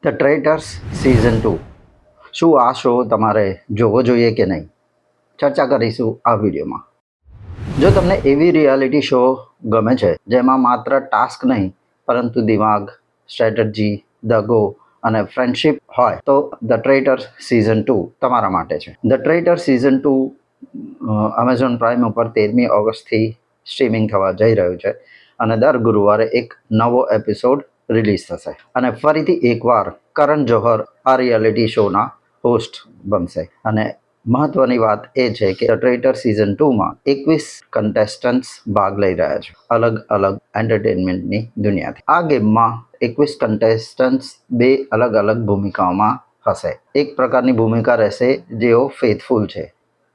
The ટ્રેટર્સ season 2 શું આ show તમારે જોવો જોઈએ કે નહીં, ચર્ચા કરીશું આ વિડીયોમાં. જો તમને એવી રિયાલિટી શો ગમે છે જેમાં માત્ર ટાસ્ક નહીં પરંતુ દિમાગ, સ્ટ્રેટજી, દગો અને ફ્રેન્ડશિપ હોય તો ધ ટ્રેટર્સ સિઝન 2 તમારા માટે છે. The traitor season 2 Amazon prime ઉપર 13મી ઓગસ્ટથી સ્ટ્રીમિંગ થવા જઈ રહ્યું છે અને દર ગુરુવારે એક નવો એપિસોડ રિલીઝ થશે. અને ફરીથી એકવાર કરણ જોહર આ રિયાલિટી શોના હોસ્ટ બનશે. અને મહત્વની વાત એ છે કે ધ ટ્રેટર સિઝન 2માં 21 કન્ટેસ્ટન્ટ્સ ભાગ લઈ રહ્યા છે અલગ અલગ એન્ટરટેનમેન્ટની દુનિયાથી. આ ગેમમાં 21 કન્ટેસ્ટન્ટ્સ બે અલગ અલગ ભૂમિકાઓમાં હશે. એક પ્રકારની ભૂમિકા રહેશે જેઓ ફેથફુલ છે,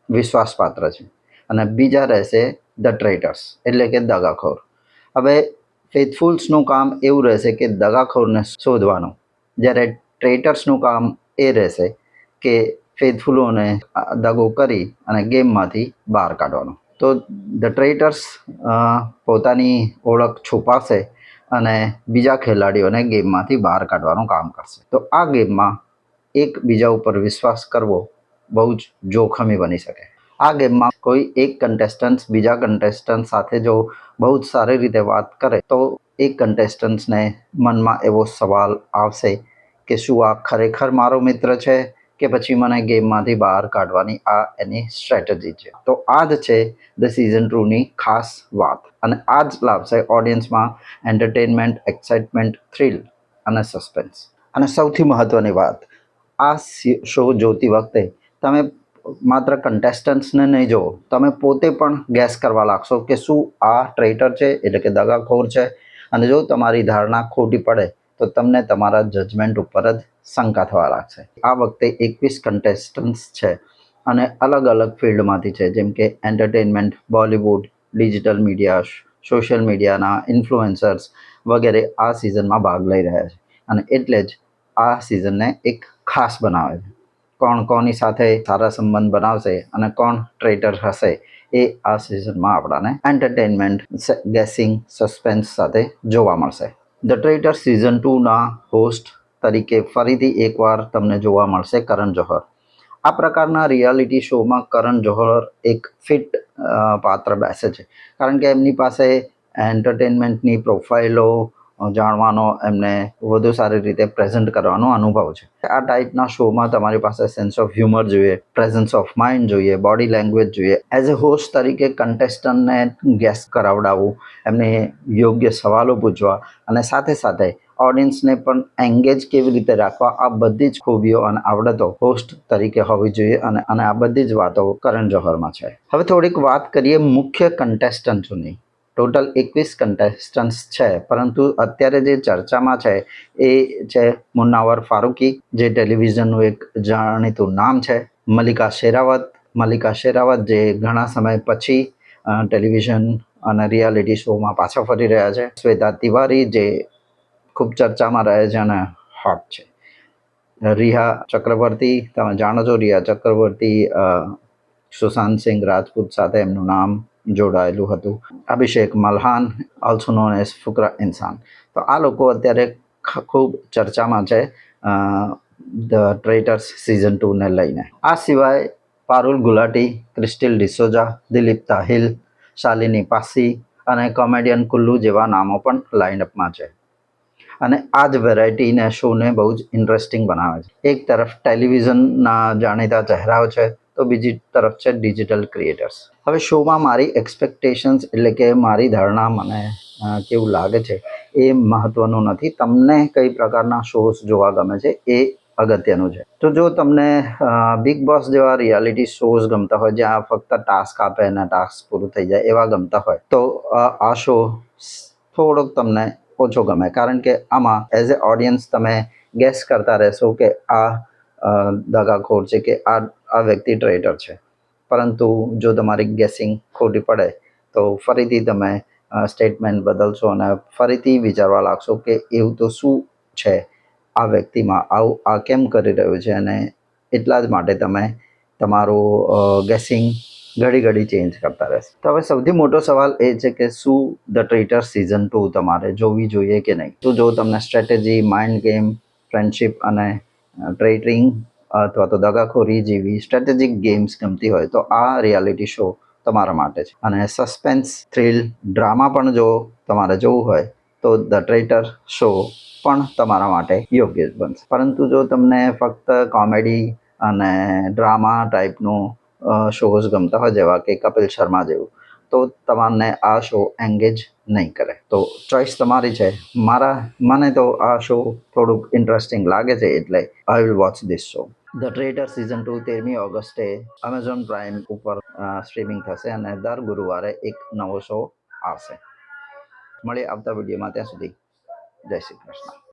વિશ્વાસપાત્ર છે, અને બીજા રહેશે ધ ટ્રેટર્સ એટલે કે દગાખોર. હવે ફેથફુલ્સનું કામ એવું રહેશે કે દગાખોરને શોધવાનું, જ્યારે ટ્રેટર્સનું કામ એ રહેશે કે ફેથફુલોને દગો કરી અને ગેમમાંથી બહાર કાઢવાનો. તો ધ ટ્રેટર્સ પોતાની ઓળખ છુપાશે અને બીજા ખેલાડીઓને ગેમમાંથી બહાર કાઢવાનું કામ કરશે. તો આ ગેમમાં એકબીજા ઉપર વિશ્વાસ કરવો બહુ જ જોખમી બની શકે. આ ગેમમાં કોઈ એક કન્ટેસ્ટન્ટ બીજા કન્ટેસ્ટન્ટ સાથે જો બહુ જ સારી રીતે વાત કરે તો એક કન્ટેસ્ટન્ટ્સને મનમાં એવો સવાલ આવશે કે શું આ ખરેખર મારો મિત્ર છે કે પછી મને ગેમમાંથી બહાર કાઢવાની આ એની સ્ટ્રેટેજી છે. તો આ જ છે ધ સિઝન 2ની ખાસ વાત, અને આ જ લાવશે ઓડિયન્સમાં એન્ટરટેનમેન્ટ, એક્સાઇટમેન્ટ, થ્રિલ અને સસ્પેન્સ. અને સૌથી મહત્ત્વની વાત, આ શો જોતી વખતે તમે માત્ર કન્ટેસ્ટન્ટ્સને નહીં જુઓ, તમે પોતે પણ ગેસ કરવા લાગશો કે શું આ ટ્રેટર છે એટલે કે દગાખોર છે. અને જો તમારી ધારણા ખોટી પડે તો તમને તમારા જજમેન્ટ ઉપર જ શંકા થવા લાગશે. આ વખતે 21 કન્ટેસ્ટન્ટ્સ છે અને અલગ અલગ ફિલ્ડમાંથી છે, જેમ કે entertainment, Bollywood, digital media, social મીડિયાના ઇન્ફ્લુએન્સર્સ વગેરે આ સિઝનમાં ભાગ લઈ રહ્યા છે. અને એટલે જ આ સિઝનને એક ખાસ બનાવે છે. કોણ કોની સાથે સારા સંબંધ બનાવશે અને કોણ ટ્રેટર હશે એ આ સિઝનમાં આપણાને એન્ટરટેનમેન્ટ, ગેસિંગ, સસ્પેન્સ સાથે જોવા મળશે. ધ ટ્રેટર સિઝન 2ના હોસ્ટ તરીકે ફરીથી એકવાર તમને જોવા મળશે કરણ જોહર. આ પ્રકારના રિયાલિટી શોમાં કરણ જોહર એક ફિટ પાત્ર બેસે છે, કારણ કે એમની પાસે એન્ટરટેનમેન્ટની પ્રોફાઇલો જાણવાનો, એમને વધુ સારી રીતે પ્રેઝન્ટ કરવાનો અનુભવ છે. આ ટાઈપના શોમાં તમારી પાસે સેન્સ ઓફ હ્યુમર જોઈએ, પ્રેઝન્સ ઓફ માઇન્ડ જોઈએ, બોડી લેંગ્વેજ જોઈએ. એઝ અ હોસ્ટ તરીકે કન્ટેસ્ટન્ટને ગેસ કરાવડાવવું, એમને યોગ્ય સવાલો પૂછવા અને સાથે સાથે ઓડિયન્સને પણ એન્ગેજ કેવી રીતે રાખવા, આ બધી જ ખૂબીઓ અને આવડતો હોસ્ટ તરીકે હોવી જોઈએ. અને આ બધી જ વાતો કરણ જોહરમાં છે. હવે થોડીક વાત કરીએ મુખ્ય કન્ટેસ્ટન્ટોની. ટોટલ 21 કન્ટેસ્ટન્ટ્સ છે, પરંતુ અત્યારે જે ચર્ચામાં છે એ છે મુન્નાવર ફારૂકી, જે ટેલિવિઝનનું એક જાણીતું નામ છે. મલ્લિકા શેરાવત, જે ઘણા સમય પછી ટેલિવિઝન અને રિયાલિટી શોમાં પાછા ફરી રહ્યા છે. શ્વેતા તિવારી, જે ખૂબ ચર્ચામાં રહે છે અને હોટ છે. રિયા ચક્રવર્તી, તમે જાણો છો, રિયા ચક્રવર્તી સુશાંત સિંહ રાજપૂત સાથે એમનું નામ જોડાયેલું હતું. અભિષેક મલ્હાન, ઓલ્સો નોન એઝ ફુકરા ઇન્સાન. તો આ લોકો અત્યારે ખૂબ ચર્ચામાં છે ધ ટ્રેટર્સ સિઝન 2ને લઈને. આ સિવાય પારુલ ગુલાટી, ક્રિસ્ટિલ ડિસોઝા, દિલીપ તાહિલ, શાલિની પાસી અને કોમેડિયન કુલ્લુ જેવા નામો પણ લાઇનઅપમાં છે. અને આ જ વેરાયટીને શોને બહુ જ ઇન્ટરેસ્ટિંગ બનાવે છે. એક તરફ ટેલિવિઝનના જાણીતા ચહેરાઓ છે તો બીજી તરફ છે ડિજિટલ ક્રિએટર્સ. હવે શોમાં મારી એક્સપેક્ટેશન્સ એટલે કે મારી ધારણા, મને કેવું લાગે છે એ મહત્ત્વનું નથી. તમને કઈ પ્રકારના શોઝ જોવા ગમે છે એ અગત્યનું છે. તો જો તમને બિગ બોસ જેવા રિયાલિટી શોઝ ગમતા હોય જ્યાં ફક્ત ટાસ્ક આપે અને ટાસ્ક પૂરું થઈ જાય એવા ગમતા હોય તો આ શો થોડોક તમને ઓછો ગમે, કારણ કે આમાં એઝ એ ઓડિયન્સ તમે ગેસ કરતા રહેશો કે આ દગાખોર છે કે આ વ્યક્તિ ટ્રેટર છે. પરંતુ જો તમારી ગેસિંગ ખોટી પડે તો ફરીથી તમે સ્ટેટમેન્ટ બદલશો અને ફરીથી વિચારવા લાગશો કે એવું તો શું છે આ વ્યક્તિમાં, આ કેમ કરી રહ્યું છે, અને એટલા જ માટે તમે તમારું ગેસિંગ ઘડી ચેન્જ કરતા રહેશે. તો હવે સૌથી મોટો સવાલ એ છે કે શું ધ ટ્રેટર સિઝન 2 તમારે જોવી જોઈએ કે નહીં. તો જો તમને સ્ટ્રેટેજી, માઇન્ડ ગેમ, ફ્રેન્ડશિપ અને ટ્રેટિંગ અથવા તો દગાખોરી જેવી સ્ટ્રેટેજિક ગેમ્સ ગમતી હોય તો આ રિયાલિટી શો તમારા માટે છે. અને સસ્પેન્સ, થ્રિલ, ડ્રામા પણ જો તમારે જોવું હોય તો ધ ટ્રેટર શો પણ તમારા માટે યોગ્ય જ બનશે. પરંતુ જો તમને ફક્ત કોમેડી અને ડ્રામા ટાઈપનું શોઝ ગમતા હોય જેવા કે કપિલ શર્મા જેવું, તો તમને આ શો એન્ગેજ નહીં કરે. તો ચોઈસ તમારી છે. મને તો આ શો થોડુંક ઇન્ટરેસ્ટિંગ લાગે છે, એટલે I will watch this show. The traitor season 2 13મી ઓગસ્ટે એમેઝોન પ્રાઇમ ઉપર સ્ટ્રીમિંગ થશે અને દર ગુરુવારે એક નવો શો આવશે. મળીએ આવતા વિડીયોમાં. ત્યાં સુધી જય શ્રી કૃષ્ણ.